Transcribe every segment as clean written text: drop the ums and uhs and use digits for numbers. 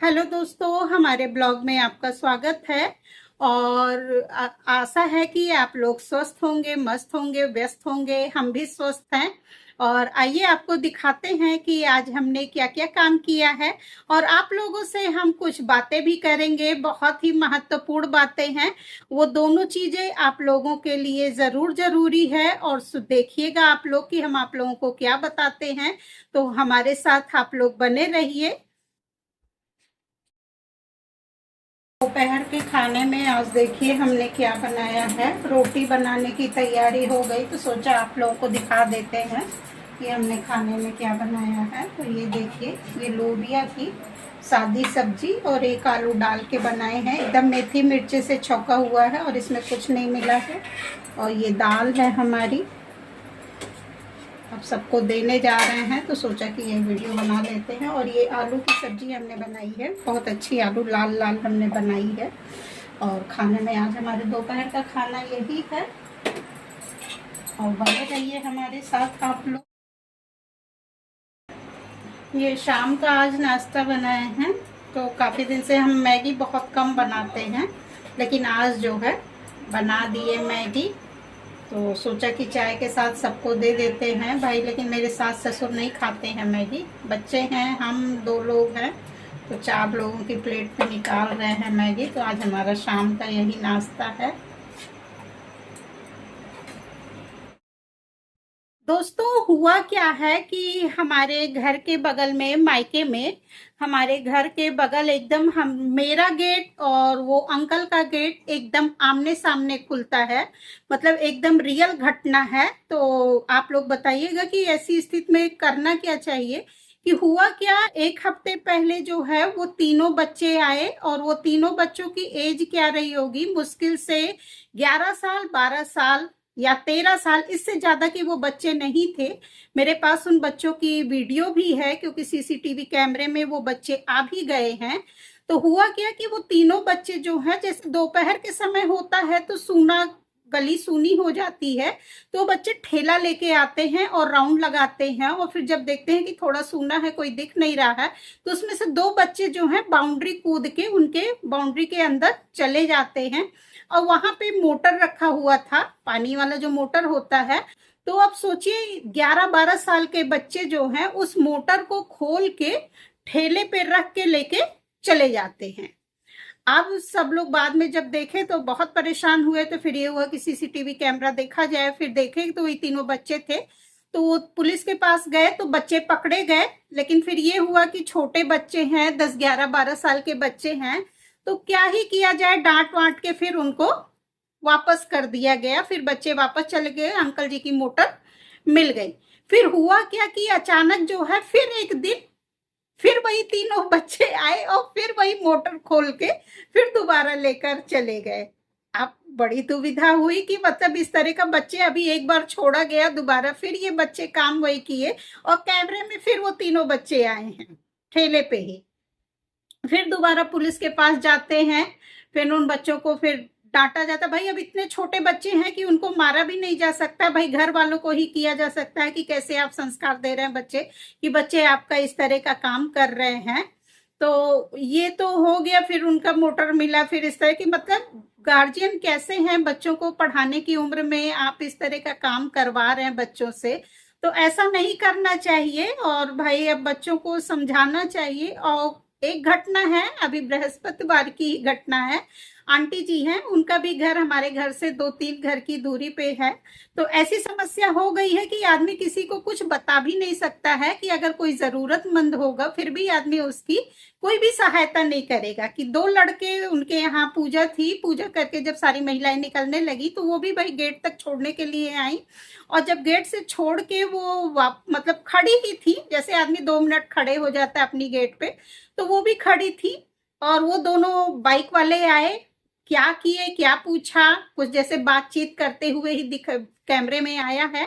Hello दोस्तों, हमारे blog में आपका स्वागत है। और आशा है कि आप लोग स्वस्थ होंगे, मस्त होंगे, व्यस्त होंगे। हम भी स्वस्थ हैं। और आइए आपको दिखाते हैं कि आज हमने क्या क्या काम किया है। और आप लोगों से हम कुछ बातें भी करेंगे, बहुत ही महत्वपूर्ण बातें हैं। वो दोनों चीजें आप लोगों के लिए जरूर जरूरी है। और देखिएगा आप लोग कि हम आप लोगों को क्या बताते हैं। तो हमारे साथ आप लोग बने रहिए। दोपहर के खाने में आज देखिए हमने क्या बनाया है। रोटी बनाने की तैयारी हो गई तो सोचा आप लोगों को दिखा देते हैं कि हमने खाने में क्या बनाया है। तो ये देखिए, ये लोबिया की सादी सब्जी और एक आलू डाल के बनाए हैं। एकदम मेथी मिर्ची से छौंका हुआ है और इसमें कुछ नहीं मिला है। और ये दाल है हमारी, अब सबको देने जा रहे हैं तो सोचा कि ये वीडियो बना लेते हैं। और ये आलू की सब्जी हमने बनाई है, बहुत अच्छी आलू लाल लाल हमने बनाई है। और खाने में आज हमारे दोपहर का खाना यही है। और बने रहिए हमारे साथ आप लोग। ये शाम का आज नाश्ता बनाए हैं। तो काफ़ी दिन से हम मैगी बहुत कम बनाते हैं, लेकिन आज जो है बना दिए मैगी। तो सोचा कि चाय के साथ सबको दे देते हैं भाई। लेकिन मेरे सास ससुर नहीं खाते हैं मैगी, बच्चे हैं, हम दो लोग हैं। तो 4 लोगों की प्लेट पे निकाल रहे हैं मैगी। तो आज हमारा शाम का यही नाश्ता है। दोस्तों, हुआ क्या है कि हमारे घर के बगल में, मायके में, हमारे घर के बगल एकदम हम, मेरा गेट और वो अंकल का गेट एकदम आमने सामने खुलता है। मतलब एकदम रियल घटना है। तो आप लोग बताइएगा कि ऐसी स्थिति में करना क्या चाहिए। कि हुआ क्या, एक हफ्ते पहले जो है वो तीनों बच्चे आए। और वो तीनों बच्चों की एज क्या रही होगी, मुश्किल से 11 साल, 12 साल या 13 साल, इससे ज्यादा के वो बच्चे नहीं थे। मेरे पास उन बच्चों की वीडियो भी है, क्योंकि सीसीटीवी कैमरे में वो बच्चे आ भी गए हैं। तो हुआ क्या कि वो तीनों बच्चे जो हैं, जैसे दोपहर के समय होता है तो सूना, गली सूनी हो जाती है। तो बच्चे ठेला लेके आते हैं और राउंड लगाते हैं। और फिर जब देखते हैं कि थोड़ा सूना है, कोई दिख नहीं रहा है, तो उसमें से 2 बच्चे जो हैं बाउंड्री कूद के उनके बाउंड्री के अंदर चले जाते हैं। और वहां पे मोटर रखा हुआ था, पानी वाला जो मोटर होता है। तो अब सोचिए, 11-12 साल के बच्चे जो हैं उस मोटर को खोल के ठेले पे रख के लेके चले जाते हैं। अब सब लोग बाद में जब देखे तो बहुत परेशान हुए। तो फिर ये हुआ कि सीसीटीवी कैमरा देखा जाए। फिर देखे तो ये तीनों बच्चे थे। तो वो पुलिस के पास गए तो बच्चे पकड़े गए। लेकिन फिर ये हुआ कि छोटे बच्चे हैं, 10, 11, 12 साल के बच्चे हैं। तो क्या ही किया जाए, डांट वांट के फिर उनको वापस कर दिया गया। फिर बच्चे वापस चले गए, अंकल जी की मोटर मिल गई। फिर हुआ क्या कि अचानक जो है फिर एक दिन फिर वही तीनों बच्चे आए और फिर वही मोटर खोल के फिर दोबारा लेकर चले गए। अब बड़ी दुविधा हुई कि मतलब इस तरह का बच्चे, अभी एक बार छोड़ा गया, दोबारा फिर ये बच्चे काम वही किए। और कैमरे में फिर वो तीनों बच्चे आए हैं ठेले पे ही। फिर दोबारा पुलिस के पास जाते हैं। फिर उन बच्चों को फिर डांटा जाता, भाई अब इतने छोटे बच्चे हैं कि उनको मारा भी नहीं जा सकता भाई, घर वालों को ही किया जा सकता है कि कैसे आप संस्कार दे रहे हैं बच्चे, कि बच्चे आपका इस तरह का काम कर रहे हैं। तो ये तो हो गया, फिर उनका मोटर मिला। फिर इस तरह की मतलब गार्जियन कैसे हैं, बच्चों को पढ़ाने की उम्र में आप इस तरह का काम करवा रहे हैं बच्चों से। तो ऐसा नहीं करना चाहिए। और भाई अब बच्चों को समझाना चाहिए। और एक घटना है, अभी बृहस्पतिवार की घटना है। आंटी जी हैं, उनका भी घर हमारे घर से 2-3 घर की दूरी पे है। तो ऐसी समस्या हो गई है कि आदमी किसी को कुछ बता भी नहीं सकता है। कि अगर कोई जरूरतमंद होगा फिर भी आदमी उसकी कोई भी सहायता नहीं करेगा। कि 2 लड़के उनके यहाँ पूजा थी, पूजा करके जब सारी महिलाएं निकलने लगी तो वो भी भाई गेट तक छोड़ने के लिए आई। और जब गेट से छोड़ के वो मतलब खड़ी ही थी, जैसे आदमी 2 मिनट खड़े हो जाता है अपनी गेट पे, तो वो भी खड़ी थी। और वो दोनों बाइक वाले आए, क्या किए, क्या पूछा, कुछ जैसे बातचीत करते हुए ही दिख, कैमरे में आया है।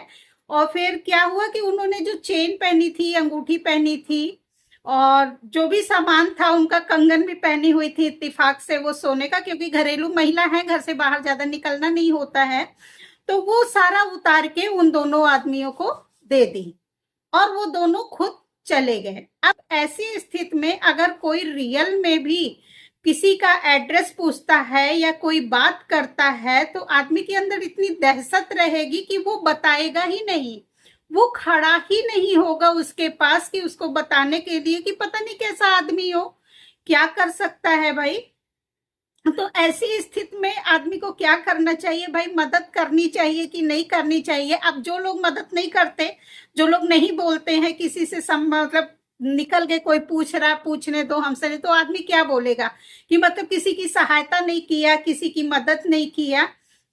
और फिर क्या हुआ कि उन्होंने जो चेन पहनी थी, अंगूठी पहनी थी, और जो भी सामान था, उनका कंगन भी पहनी हुई थी इत्तेफाक से वो सोने का, क्योंकि घरेलू महिला है, घर से बाहर ज्यादा निकलना नहीं होता है। तो वो सारा उतार के उन दोनों आदमियों को दे दी। और वो दोनों खुद चले गए। अब ऐसी स्थिति में अगर कोई रियल में भी किसी का एड्रेस पूछता है या कोई बात करता है तो आदमी के अंदर इतनी दहशत रहेगी कि वो बताएगा ही नहीं, वो खड़ा ही नहीं होगा उसके पास कि उसको बताने के लिए कि पता नहीं कैसा आदमी हो, क्या कर सकता है भाई। तो ऐसी स्थिति में आदमी को क्या करना चाहिए भाई, मदद करनी चाहिए कि नहीं करनी चाहिए। अब जो लोग मदद नहीं करते, जो लोग नहीं बोलते हैं किसी से मतलब निकल गए, कोई पूछ रहा पूछने दो हमसे, नहीं तो आदमी क्या बोलेगा कि मतलब किसी की सहायता नहीं किया, किसी की मदद नहीं किया।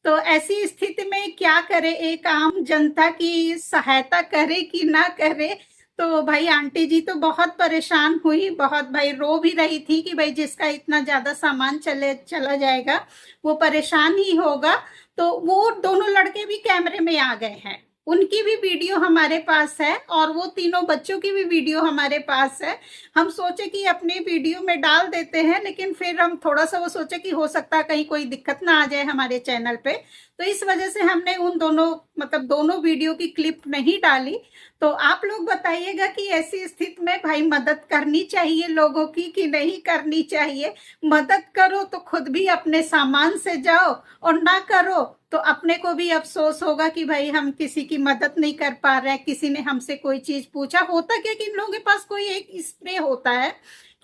तो ऐसी स्थिति में क्या करे, एक आम जनता की सहायता करे कि ना करे। तो भाई आंटी जी तो बहुत परेशान हुई, बहुत भाई रो भी रही थी कि भाई जिसका इतना ज्यादा सामान चला जाएगा वो परेशान ही होगा। तो वो दोनों लड़के भी कैमरे में आ गए हैं, उनकी भी वीडियो हमारे पास है और वो तीनों बच्चों की भी वीडियो हमारे पास है। हम सोचे कि अपने वीडियो में डाल देते हैं, लेकिन फिर हम थोड़ा सा वो सोचे कि हो सकता है कहीं कोई दिक्कत ना आ जाए हमारे चैनल पे, तो इस वजह से हमने उन दोनों मतलब दोनों वीडियो की क्लिप नहीं डाली। तो आप लोग बताइएगा कि ऐसी स्थिति में भाई मदद करनी चाहिए लोगों की कि नहीं करनी चाहिए। मदद करो तो खुद भी अपने सामान से जाओ, और ना करो तो अपने को भी अफसोस होगा कि भाई हम किसी की मदद नहीं कर पा रहे हैं। किसी ने हमसे कोई चीज पूछा, होता क्या कि इन लोगों के पास कोई एक स्प्रे होता है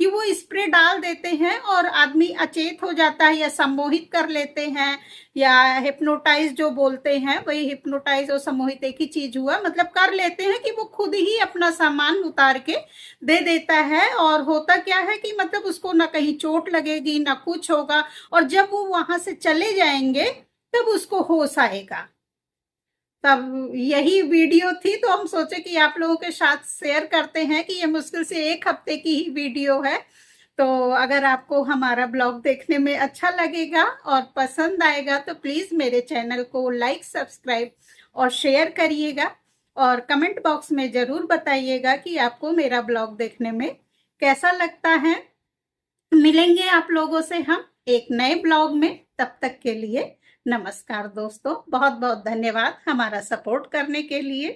कि वो स्प्रे डाल देते हैं और आदमी अचेत हो जाता है या सम्मोहित कर लेते हैं, या हिप्नोटाइज जो बोलते हैं, वही हिप्नोटाइज और सम्मोहित एक ही चीज हुआ, मतलब कर लेते हैं कि वो खुद ही अपना सामान उतार के दे देता है। और होता क्या है कि मतलब उसको ना कहीं चोट लगेगी ना कुछ होगा, और जब वो वहां से चले जाएंगे तब उसको होश आएगा। तब यही वीडियो थी, तो हम सोचे कि आप लोगों के साथ शेयर करते हैं कि ये मुश्किल से 1 हफ्ते की ही वीडियो है। तो अगर आपको हमारा ब्लॉग देखने में अच्छा लगेगा और पसंद आएगा तो प्लीज मेरे चैनल को लाइक, सब्सक्राइब और शेयर करिएगा, और कमेंट बॉक्स में जरूर बताइएगा कि आपको मेरा ब्लॉग देखने में कैसा लगता है। मिलेंगे आप लोगों से हम एक नए ब्लॉग में, तब तक के लिए नमस्कार दोस्तों, बहुत बहुत धन्यवाद हमारा सपोर्ट करने के लिए।